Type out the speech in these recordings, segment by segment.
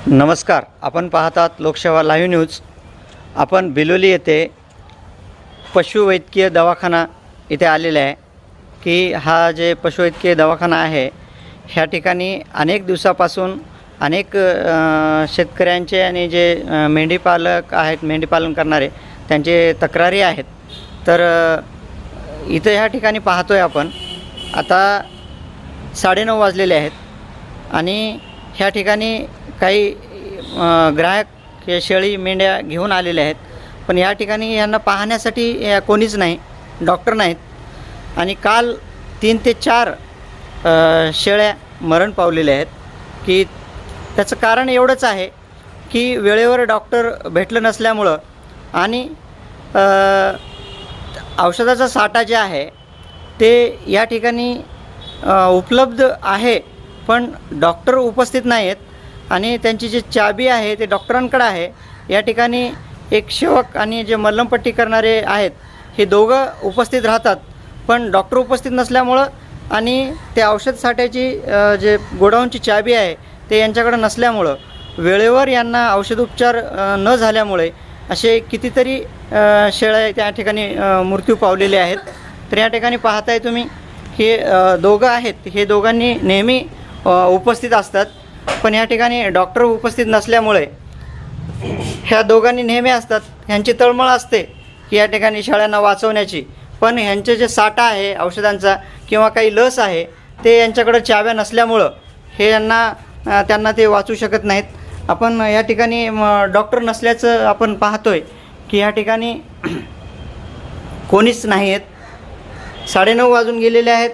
नमस्कार, आपण पाहतात लोकसेवा लाईव्ह न्यूज। आपण बिलोली येथे पशुवैद्यकीय दवाखाना इथे आलेला आहे की हा जे पशुवैद्यकीय दवाखाना आहे ह्या ठिकाणी अनेक दिवसापासून अनेक शेतकऱ्यांचे आणि जे मेंढीपालक आहेत, मेंढीपालन करणारे त्यांचे तक्रारी आहेत। तर इथे ह्या ठिकाणी पाहतोय आपण आता 9:30 वाजलेले आहेत आणि ह्या ठिकाणी काही ग्राहक हे शेळी मेंढ्या घेऊन आलेले आहेत, पण या ठिकाणी यांना पाहण्यासाठी कोणीच नाही, डॉक्टर नाहीत। आणि काल 3 ते 4 शेळ्या मरण पावलेल्या आहेत की त्याचं कारण एवढंच आहे की वेळेवर डॉक्टर भेटलं नसल्यामुळं आणि औषधाचा साठा जे आहे ते या ठिकाणी उपलब्ध आहे, पण डॉक्टर उपस्थित नाही आहेत आणि त्यांची जी चाबी आहे ते डॉक्टरांकडे आहे। या ठिकाणी एक सेवक आणि जे मलमपट्टी करणारे आहेत हे दोघं उपस्थित राहतात, पण डॉक्टर उपस्थित नसल्यामुळं आणि ते औषध साठ्याची जे गोडाऊनची चाबी आहे ते यांच्याकडे नसल्यामुळं वेळेवर यांना औषधोपचार न झाल्यामुळे असे कितीतरी शेळ्या त्या ठिकाणी मृत्यू पावलेले आहेत। तर या ठिकाणी पाहताय तुम्ही हे दोघं आहेत, हे दोघांनी नेहमी उपस्थित असतात, पण या ठिकाणी डॉक्टर उपस्थित नसल्यामुळे ह्या दोघांनी नेहमी असतात। ह्यांची तळमळ असते की या ठिकाणी शेळ्यांना वाचवण्याची, पण ह्यांचे जे साठा आहे औषधांचा किंवा काही लस आहे ते यांच्याकडे चाव्या नसल्यामुळं हे त्यांना ते वाचू शकत नाहीत। आपण या ठिकाणी डॉक्टर नसल्याचं आपण पाहतोय की या ठिकाणी कोणीच नाही आहेत। 9:30 वाजून गेलेले आहेत।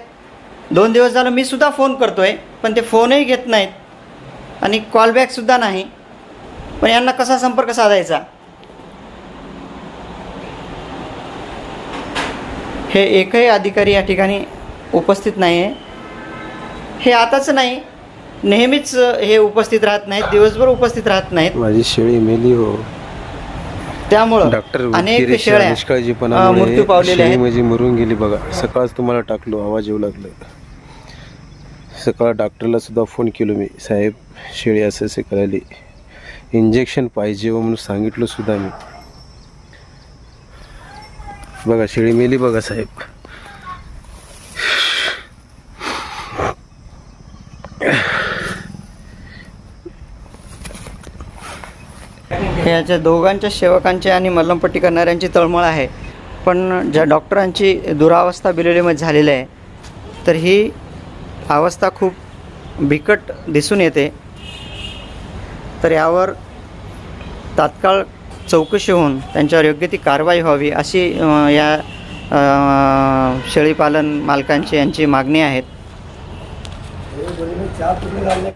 2 दिवस झालं मी सुद्धा फोन करतोय, पण ते फोनही घेत नाहीत आणि कॉलबॅकसुद्धा नाही। पण यांना कसा संपर्क साधायचा? हे एकही अधिकारी या ठिकाणी उपस्थित नाही आहे। हे आताच नाही, नेहमीच हे उपस्थित राहत नाहीत, दिवसभर उपस्थित राहत नाहीत। माझी शेळी मेली हो, त्यामुळं अनेक शेळ्या मृत्यू पावलेल्या आहेत। माझी मरून गेली बघा। सकाळच तुम्हाला टाकलो, आवाज येऊ लागला। सकाळ डॉक्टरला सुद्धा फोन केलो मी, साहेब शेळी असे करायली, इंजेक्शन पाहिजे म्हणून सांगितलं सुद्धा मी। बघा शेळी मेली बघा साहेब। ह्याच्या दोघांच्या सेवकांची आणि मलमपट्टी करणाऱ्यांची तळमळ आहे, पण ज्या डॉक्टरांची दुरावस्था बिलोलीमध्ये झालेली आहे तर ही अवस्था खूप बिकट दिसून येते। तर यावर तात्काळ चौकशी होऊन त्यांच्यावर योग्य ती कारवाई व्हावी अशी या शेळीपालन मालकांची यांची मागणी आहे।